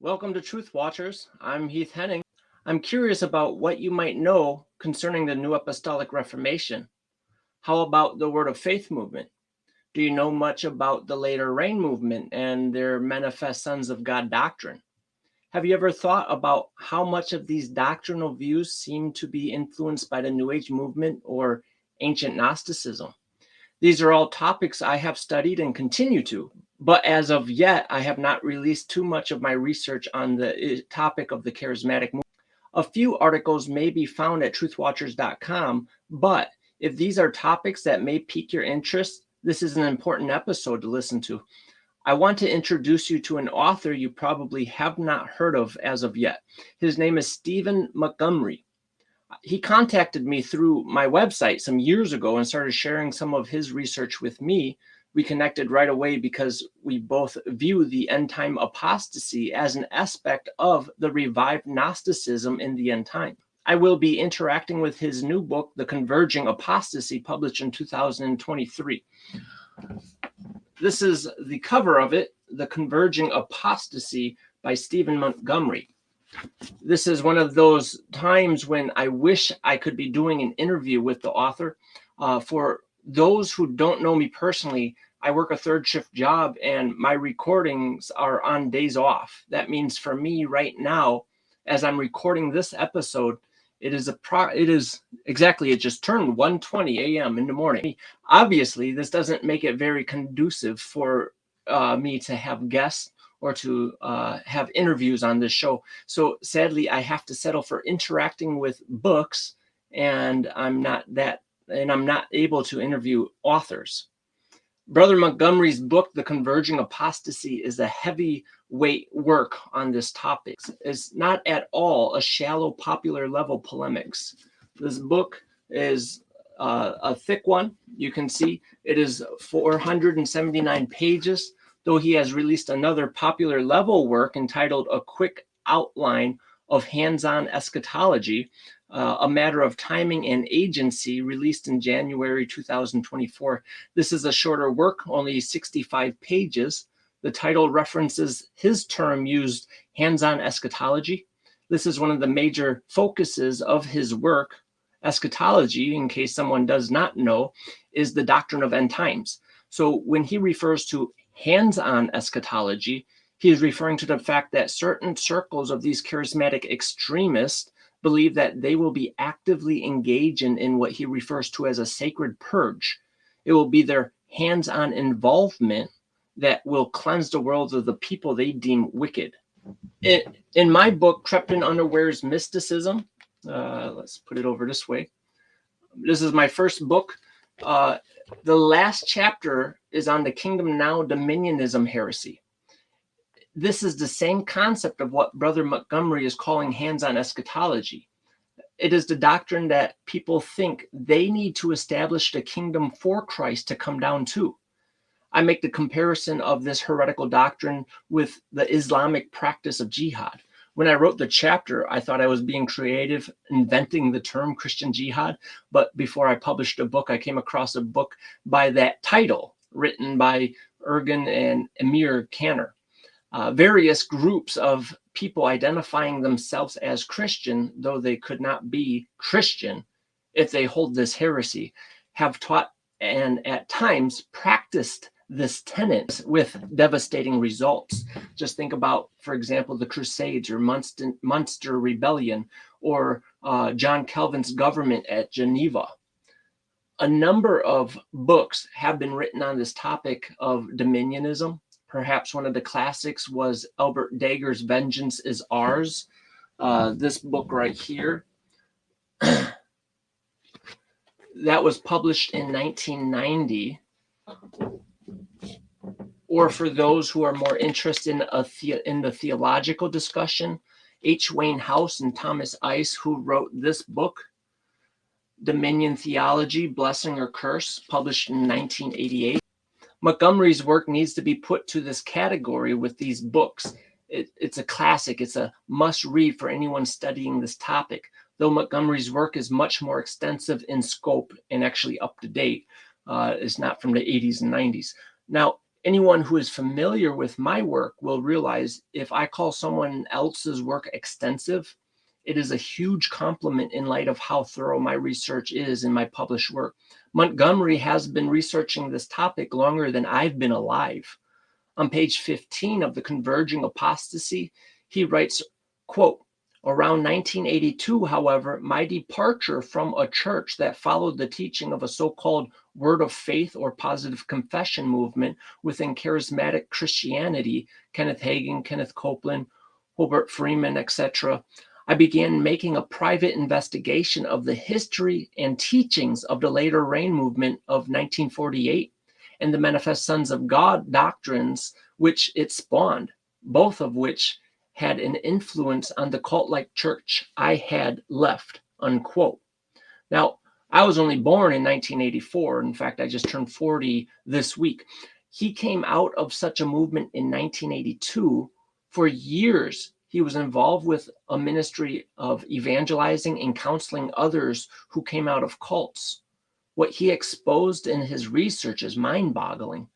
Welcome to Truth Watchers. I'm Heath Henning. I'm curious about what you might know concerning the New Apostolic Reformation. How about the Word of Faith movement? Do you know much about the Later Rain movement and their manifest Sons of God doctrine? Have you ever thought about how much of these doctrinal views seem to be influenced by the New Age movement or ancient Gnosticism? These are all topics I have studied and continue to, but as of yet, I have not released too much of my research on the topic of the charismatic movement. A few articles may be found at truthwatchers.com, but if these are topics that may pique your interest, this is an important episode to listen to. I want to introduce you to an author you probably have not heard of as of yet. His name is Stephen Montgomery. He contacted me through my website some years ago and started sharing some of his research with me. We connected right away because we both view the end time apostasy as an aspect of the revived Gnosticism in the end time. I will be interacting with his new book, The Converging Apostasy, published in 2023. This is the cover of it, The Converging Apostasy by Stephen Montgomery. This is one of those times when I wish I could be doing an interview with the author. For those who don't know me personally, I work a third shift job and my recordings are on days off. That means for me right now, as I'm recording this episode, it just turned 1:20 a.m. in the morning. Obviously, this doesn't make it very conducive for me to have guests or to have interviews on this show. So sadly, I have to settle for interacting with books, and I'm not able to interview authors. Brother Montgomery's book, The Converging Apostasy, is a heavyweight work on this topic. It's not at all a shallow popular level polemics. This book is a thick one. You can see it is 479 pages, though he has released another popular level work entitled A Quick Outline of Hands-on Eschatology, a matter of timing and agency, released in January 2024. This is a shorter work, only 65 pages. The title references his term used, hands-on eschatology. This is one of the major focuses of his work. Eschatology, in case someone does not know, is the doctrine of end times. So when he refers to hands-on eschatology, he is referring to the fact that certain circles of these charismatic extremists believe that they will be actively engaging in what he refers to as a sacred purge. It will be their hands-on involvement that will cleanse the world of the people they deem wicked. In my book, Crept in Unawares Mysticism, let's put it over this way. This is my first book. The last chapter is on the Kingdom Now Dominionism heresy. This is the same concept of what Brother Montgomery is calling hands-on eschatology. It is the doctrine that people think they need to establish the kingdom for Christ to come down to. I make the comparison of this heretical doctrine with the Islamic practice of jihad. When I wrote the chapter, I thought I was being creative, inventing the term Christian jihad. But before I published a book, I came across a book by that title, written by Ergen and Emir Canner. Various groups of people identifying themselves as Christian, though they could not be Christian if they hold this heresy, have taught and at times practiced this tenet with devastating results. Just think about, for example, the Crusades or Munster Rebellion or John Calvin's government at Geneva. A number of books have been written on this topic of dominionism. Perhaps one of the classics was Albert Dager's Vengeance is Ours. This book right here, that was published in 1990. Or for those who are more interested in the theological discussion, H. Wayne House and Thomas Ice, who wrote this book, Dominion Theology, Blessing or Curse, published in 1988. Montgomery's work needs to be put to this category with these books. It's a classic. It's a must-read for anyone studying this topic, though Montgomery's work is much more extensive in scope and actually up to date. It's not from the 80s and 90s. Now, Anyone who is familiar with my work will realize if I call someone else's work extensive, it is a huge compliment in light of how thorough my research is in my published work. Montgomery has been researching this topic longer than I've been alive. On page 15 of the Converging Apostasy, he writes, quote, around 1982, however, my departure from a church that followed the teaching of a so-called word of faith or positive confession movement within charismatic Christianity, Kenneth Hagin, Kenneth Copeland, Hobart Freeman, etc., I began making a private investigation of the history and teachings of the later rain movement of 1948 and the Manifest Sons of God doctrines which it spawned, both of which had an influence on the cult-like church I had left, unquote. Now, I was only born in 1984. In fact, I just turned 40 this week. He came out of such a movement in 1982. For years, he was involved with a ministry of evangelizing and counseling others who came out of cults. What he exposed in his research is mind-boggling.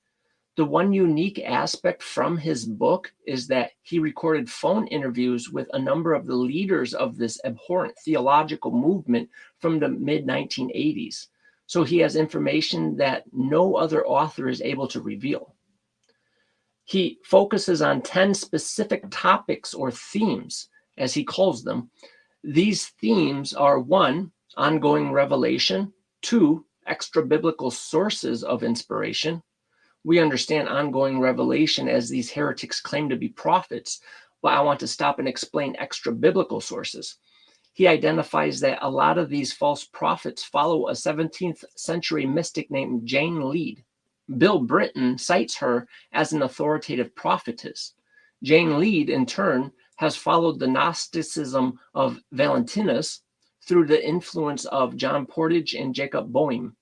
The one unique aspect from his book is that he recorded phone interviews with a number of the leaders of this abhorrent theological movement from the mid-1980s. So he has information that no other author is able to reveal. He focuses on 10 specific topics or themes, as he calls them. These themes are 1, ongoing revelation, 2, extra-biblical sources of inspiration. We understand ongoing revelation as these heretics claim to be prophets, but I want to stop and explain extra-biblical sources. He identifies that a lot of these false prophets follow a 17th century mystic named Jane Lead. Bill Britton cites her as an authoritative prophetess. Jane Lead, in turn, has followed the Gnosticism of Valentinus through the influence of John Portage and Jacob Boehm.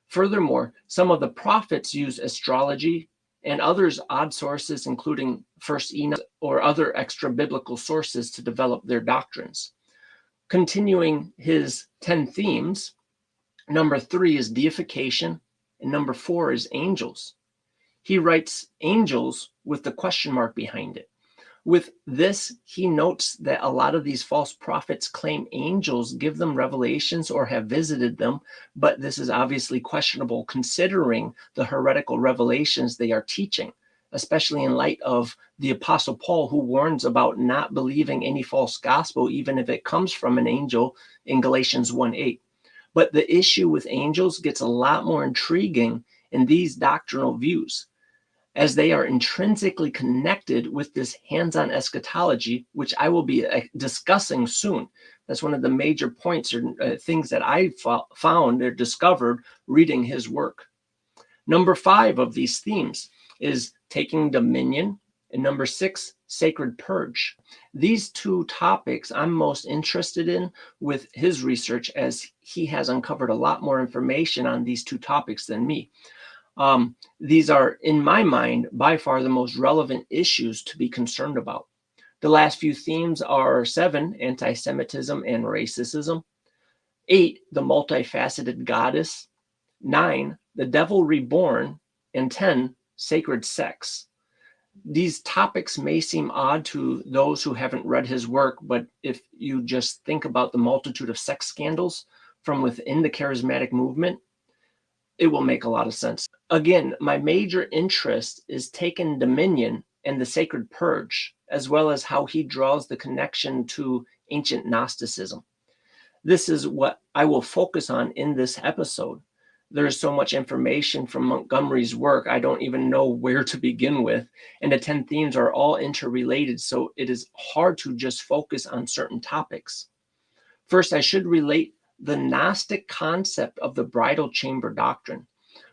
Furthermore, some of the prophets use astrology and others odd sources, including First Enoch or other extra-biblical sources to develop their doctrines. Continuing his 10 themes, number 3 is deification, and number 4 is angels. He writes angels with the question mark behind it. With this, he notes that a lot of these false prophets claim angels give them revelations or have visited them, but this is obviously questionable considering the heretical revelations they are teaching, especially in light of the Apostle Paul, who warns about not believing any false gospel, even if it comes from an angel in Galatians 1:8. But the issue with angels gets a lot more intriguing in these doctrinal views, as they are intrinsically connected with this hands-on eschatology, which I will be discussing soon. That's one of the major points or things that I found or discovered reading his work. Number 5 of these themes is taking dominion, and number 6, sacred purge. These 2 topics I'm most interested in with his research, as he has uncovered a lot more information on these 2 topics than me. These are, in my mind, by far the most relevant issues to be concerned about. The last few themes are 7, anti-Semitism and racism, 8, the multifaceted goddess, 9, the devil reborn, and 10, sacred sex. These topics may seem odd to those who haven't read his work, but if you just think about the multitude of sex scandals from within the charismatic movement, it will make a lot of sense. Again, my major interest is taking dominion and the sacred purge, as well as how he draws the connection to ancient Gnosticism. This is what I will focus on in this episode. There's so much information from Montgomery's work, I don't even know where to begin with. And the 10 themes are all interrelated, so it is hard to just focus on certain topics. First, I should relate the Gnostic concept of the bridal chamber doctrine.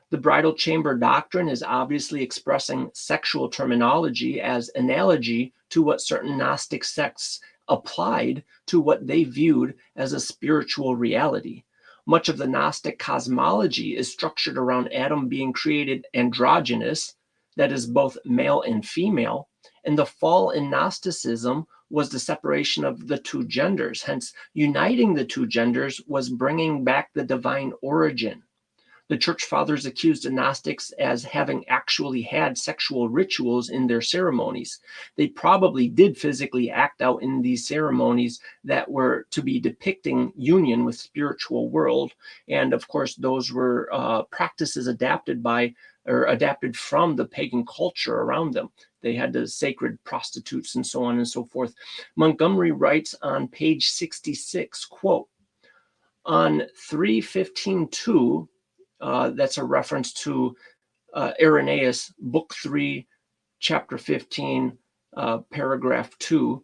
The bridal chamber doctrine is obviously expressing sexual terminology as analogy to what certain Gnostic sects applied to what they viewed as a spiritual reality. Much of the Gnostic cosmology is structured around Adam being created androgynous, that is both male and female, and the fall in Gnosticism was the separation of the 2 genders. Hence, uniting the 2 genders was bringing back the divine origin. The church fathers accused the Gnostics as having actually had sexual rituals in their ceremonies. They probably did physically act out in these ceremonies that were to be depicting union with spiritual world. And of course, those were practices adapted from the pagan culture around them. They had the sacred prostitutes and so on and so forth. Montgomery writes on page 66, quote, on 315.2, that's a reference to Irenaeus, Book 3, Chapter 15, Paragraph 2.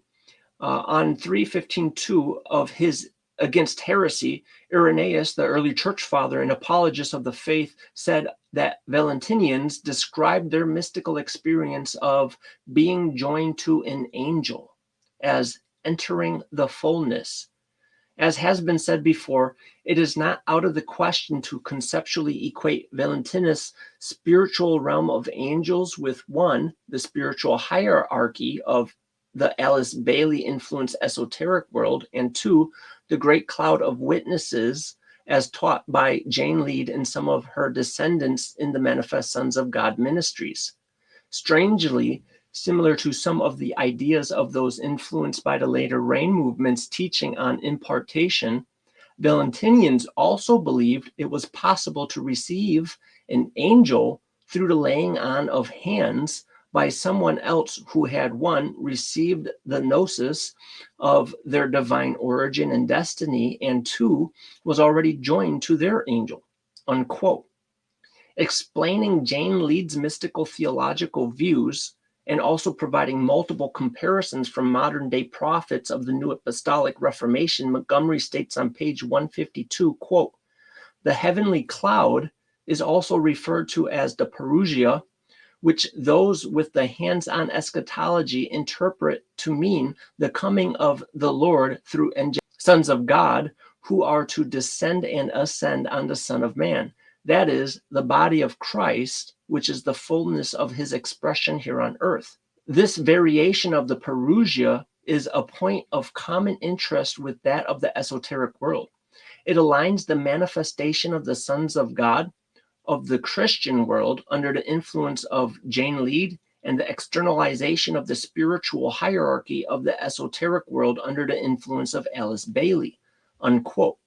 On 315.2 of his Against Heresy, Irenaeus, the early church father and apologist of the faith, said that Valentinians described their mystical experience of being joined to an angel as entering the fullness. As has been said before, it is not out of the question to conceptually equate Valentinus' spiritual realm of angels with one, the spiritual hierarchy of the Alice Bailey influenced esoteric world, and two, the great cloud of witnesses as taught by Jane Lead and some of her descendants in the Manifest Sons of God ministries. Strangely, similar to some of the ideas of those influenced by the later Rain movement's teaching on impartation, Valentinians also believed it was possible to receive an angel through the laying on of hands by someone else who had, one, received the gnosis of their divine origin and destiny, and two, was already joined to their angel, unquote. Explaining Jane Lead's mystical theological views and also providing multiple comparisons from modern-day prophets of the New Apostolic Reformation, Montgomery states on page 152, quote, the heavenly cloud is also referred to as the parousia, which those with the hands-on eschatology interpret to mean the coming of the Lord through sons of God who are to descend and ascend on the Son of Man. That is, the body of Christ, which is the fullness of his expression here on earth. This variation of the parousia is a point of common interest with that of the esoteric world. It aligns the manifestation of the sons of God of the Christian world under the influence of Jane Lead and the externalization of the spiritual hierarchy of the esoteric world under the influence of Alice Bailey, unquote.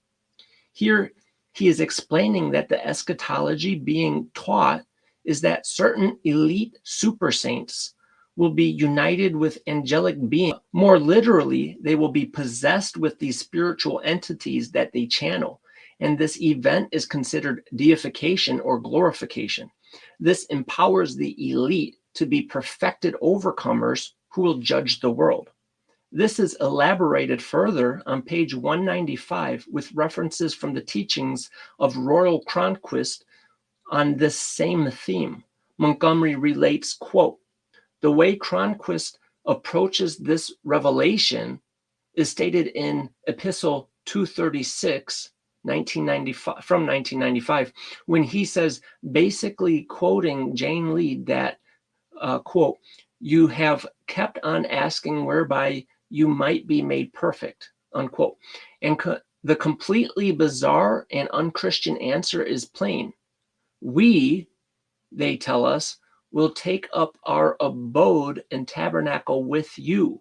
Here, he is explaining that the eschatology being taught is that certain elite super saints will be united with angelic beings. More literally, they will be possessed with these spiritual entities that they channel. And this event is considered deification or glorification. This empowers the elite to be perfected overcomers who will judge the world. This is elaborated further on page 195 with references from the teachings of Royal Cronquist on this same theme. Montgomery relates, quote, the way Cronquist approaches this revelation is stated in Epistle 236, 1995, from 1995, when he says, basically quoting Jane Lead, that, quote, you have kept on asking whereby you might be made perfect, unquote. And the completely bizarre and unchristian answer is plain. We, they tell us, will take up our abode and tabernacle with you.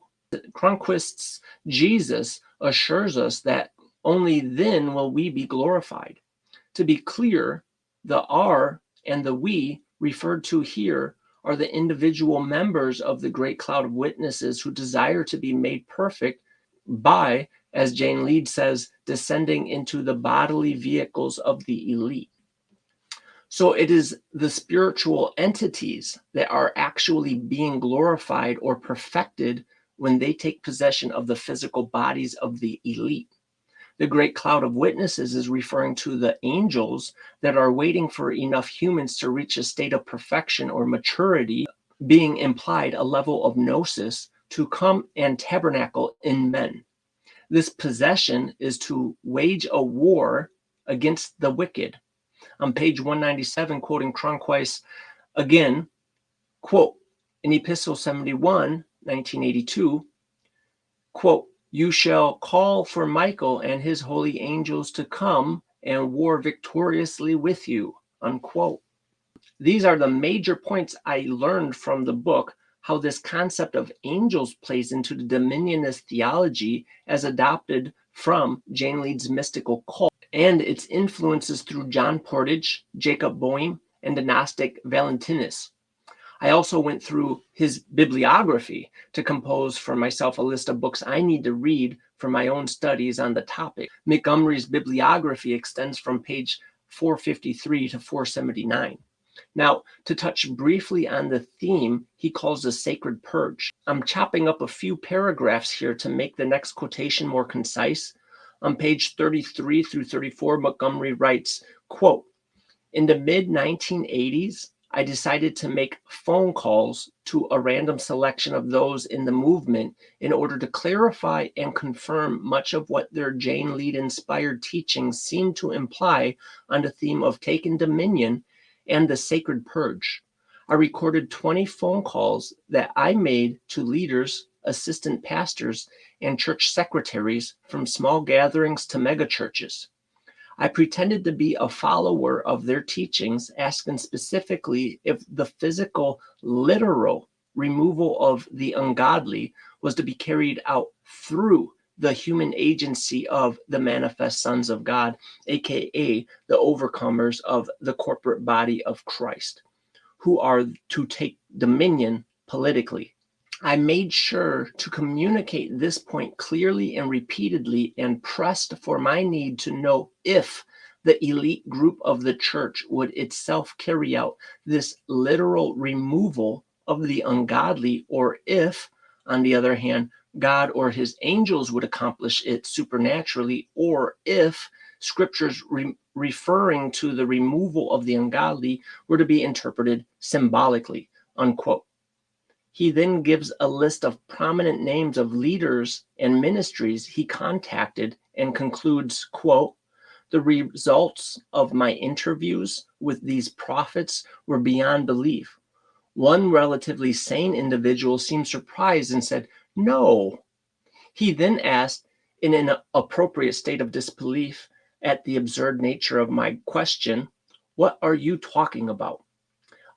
Cronquist's Jesus assures us that only then will we be glorified. To be clear, the our and the we referred to here are the individual members of the great cloud of witnesses who desire to be made perfect by, as Jane Lead says, descending into the bodily vehicles of the elite. So it is the spiritual entities that are actually being glorified or perfected when they take possession of the physical bodies of the elite. The great cloud of witnesses is referring to the angels that are waiting for enough humans to reach a state of perfection or maturity, being implied a level of gnosis, to come and tabernacle in men. This possession is to wage a war against the wicked. On page 197, quoting Cronquist again, quote, in Epistle 71, 1982, quote, you shall call for Michael and his holy angels to come and war victoriously with you. unquote. These are the major points I learned from the book, how this concept of angels plays into the dominionist theology as adopted from Jane Lead's mystical cult and its influences through John Portage, Jacob Boehm, and the Gnostic Valentinus. I also went through his bibliography to compose for myself a list of books I need to read for my own studies on the topic. Montgomery's bibliography extends from page 453 to 479. Now, to touch briefly on the theme he calls the sacred purge, I'm chopping up a few paragraphs here to make the next quotation more concise. On page 33 through 34, Montgomery writes, quote, "In the mid-1980s, I decided to make phone calls to a random selection of those in the movement in order to clarify and confirm much of what their Jane Lead-inspired teachings seemed to imply on the theme of taking dominion and the sacred purge. I recorded 20 phone calls that I made to leaders, assistant pastors, and church secretaries from small gatherings to megachurches. I pretended to be a follower of their teachings, asking specifically if the physical, literal removal of the ungodly was to be carried out through the human agency of the manifest sons of God, aka the overcomers of the corporate body of Christ, who are to take dominion politically. I made sure to communicate this point clearly and repeatedly and pressed for my need to know if the elite group of the church would itself carry out this literal removal of the ungodly, or if, on the other hand, God or his angels would accomplish it supernaturally, or if scriptures referring to the removal of the ungodly were to be interpreted symbolically," unquote. He then gives a list of prominent names of leaders and ministries he contacted and concludes, quote, "The results of my interviews with these prophets were beyond belief. One relatively sane individual seemed surprised and said, 'No.' He then asked, in an appropriate state of disbelief at the absurd nature of my question, 'What are you talking about?'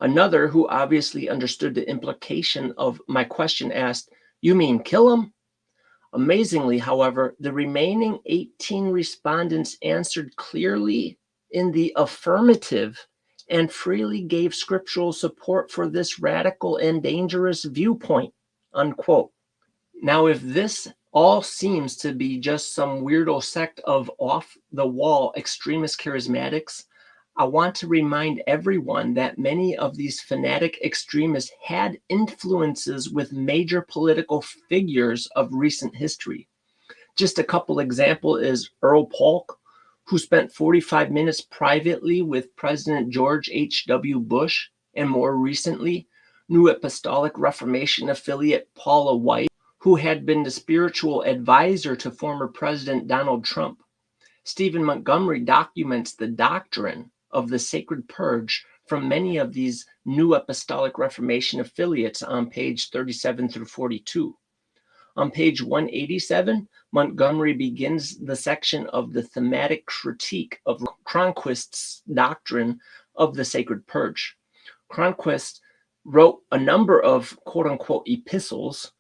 Another, who obviously understood the implication of my question, asked, 'You mean kill him?' Amazingly, however, the remaining 18 respondents answered clearly in the affirmative and freely gave scriptural support for this radical and dangerous viewpoint," unquote. Now, if this all seems to be just some weirdo sect of off-the-wall extremist charismatics, I want to remind everyone that many of these fanatic extremists had influences with major political figures of recent history. Just a couple examples is Earl Polk, who spent 45 minutes privately with President George H.W. Bush, and more recently, New Apostolic Reformation affiliate Paula White, who had been the spiritual advisor to former President Donald Trump. Stephen Montgomery documents the doctrine of the sacred purge from many of these New Apostolic Reformation affiliates on page 37 through 42. On page 187, Montgomery begins the section of the thematic critique of Cronquist's doctrine of the sacred purge. Cronquist wrote a number of quote-unquote epistles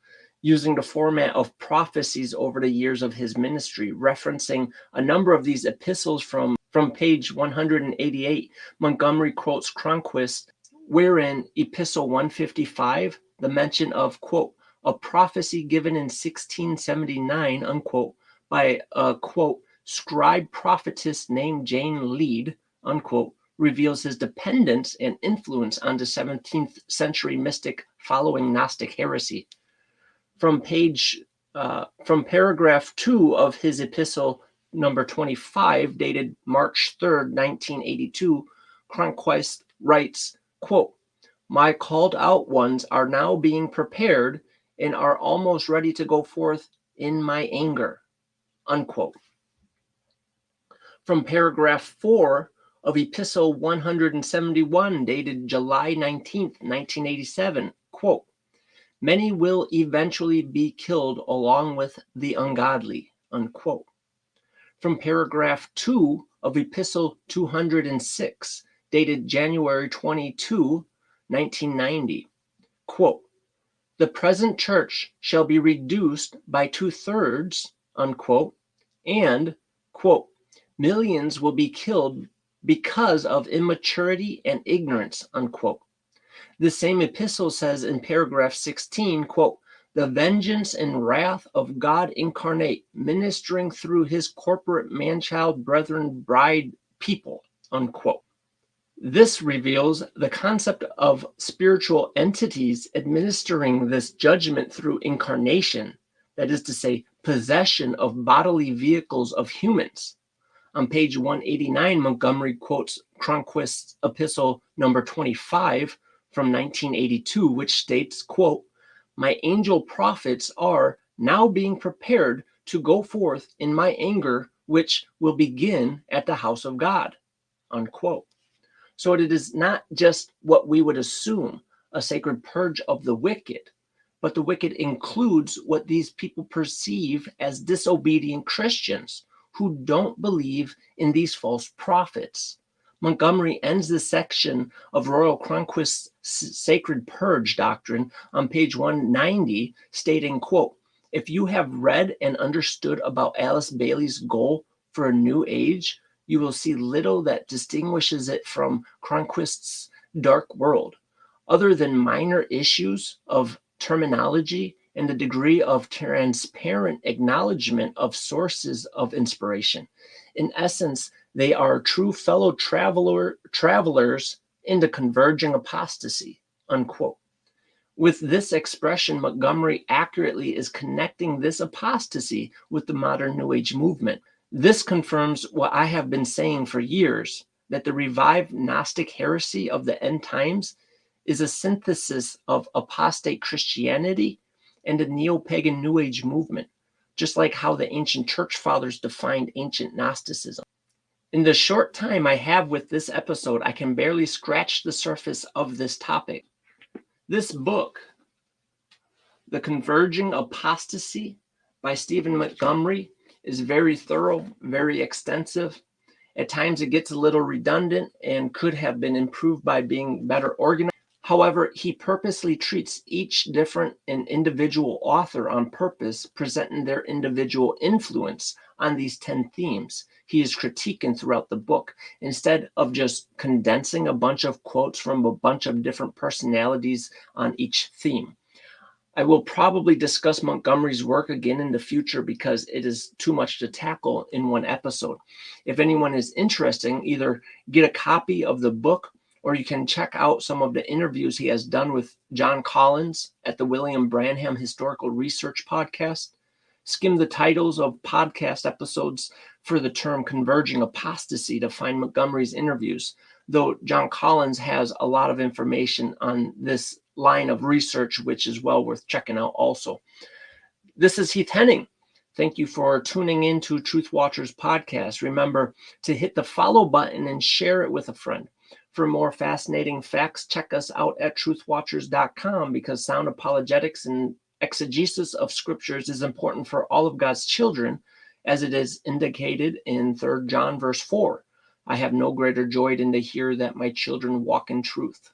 using the format of prophecies over the years of his ministry. Referencing a number of these epistles from page 188, Montgomery quotes Cronquist, wherein Epistle 155, the mention of, quote, "a prophecy given in 1679, unquote, by a, quote, scribe prophetess named Jane Lead, unquote, reveals his dependence and influence on the 17th century mystic following Gnostic heresy." From paragraph 2 of his epistle number 25, dated March 3rd, 1982, Cronquist writes, quote, "My called out ones are now being prepared and are almost ready to go forth in my anger," unquote. From paragraph 4 of epistle 171, dated July 19th, 1987, quote, "Many will eventually be killed along with the ungodly," unquote. From paragraph 2 of epistle 206, dated January 22, 1990. Quote, "The present church shall be reduced by 2/3, unquote, and, quote, millions will be killed because of immaturity and ignorance, unquote." The same epistle says in paragraph 16, quote, "The vengeance and wrath of God incarnate, ministering through his corporate man-child brethren bride people," unquote. This reveals the concept of spiritual entities administering this judgment through incarnation, that is to say, possession of bodily vehicles of humans. On page 189, Montgomery quotes Cronquist's epistle number 25 from 1982, which states, quote, "My angel prophets are now being prepared to go forth in my anger, which will begin at the house of God," unquote. So it is not just what we would assume, a sacred purge of the wicked, but the wicked includes what these people perceive as disobedient Christians who don't believe in these false prophets. Montgomery ends this section of Royal Cronquist's sacred purge doctrine on page 190, stating, quote, "If you have read and understood about Alice Bailey's goal for a new age, you will see little that distinguishes it from Cronquist's dark world, other than minor issues of terminology and a degree of transparent acknowledgement of sources of inspiration. In essence, they are true fellow travelers into converging apostasy," unquote. With this expression, Montgomery accurately is connecting this apostasy with the modern New Age movement. This confirms what I have been saying for years, that the revived Gnostic heresy of the end times is a synthesis of apostate Christianity and a neo-pagan New Age movement, just like how the ancient church fathers defined ancient Gnosticism. In the short time I have with this episode, I can barely scratch the surface of this topic. This book, The Converging Apostasy by Stephen Montgomery, is very thorough, very extensive. At times it gets a little redundant and could have been improved by being better organized. However, he purposely treats each different and individual author on purpose, presenting their individual influence on these 10 themes he is critiquing throughout the book, instead of just condensing a bunch of quotes from a bunch of different personalities on each theme. I will probably discuss Montgomery's work again in the future because it is too much to tackle in one episode. If anyone is interested, either get a copy of the book or you can check out some of the interviews he has done with John Collins at the William Branham Historical Research Podcast. Skim the titles of podcast episodes for the term converging apostasy to find Montgomery's interviews, though John Collins has a lot of information on this line of research, which is well worth checking out also. This is Heath Henning. Thank you for tuning in to Truth Watchers podcast. Remember to hit the follow button and share it with a friend. For more fascinating facts, check us out at truthwatchers.com, because sound apologetics and exegesis of scriptures is important for all of God's children, as it is indicated in 3 John verse 4. I have no greater joy than to hear that my children walk in truth.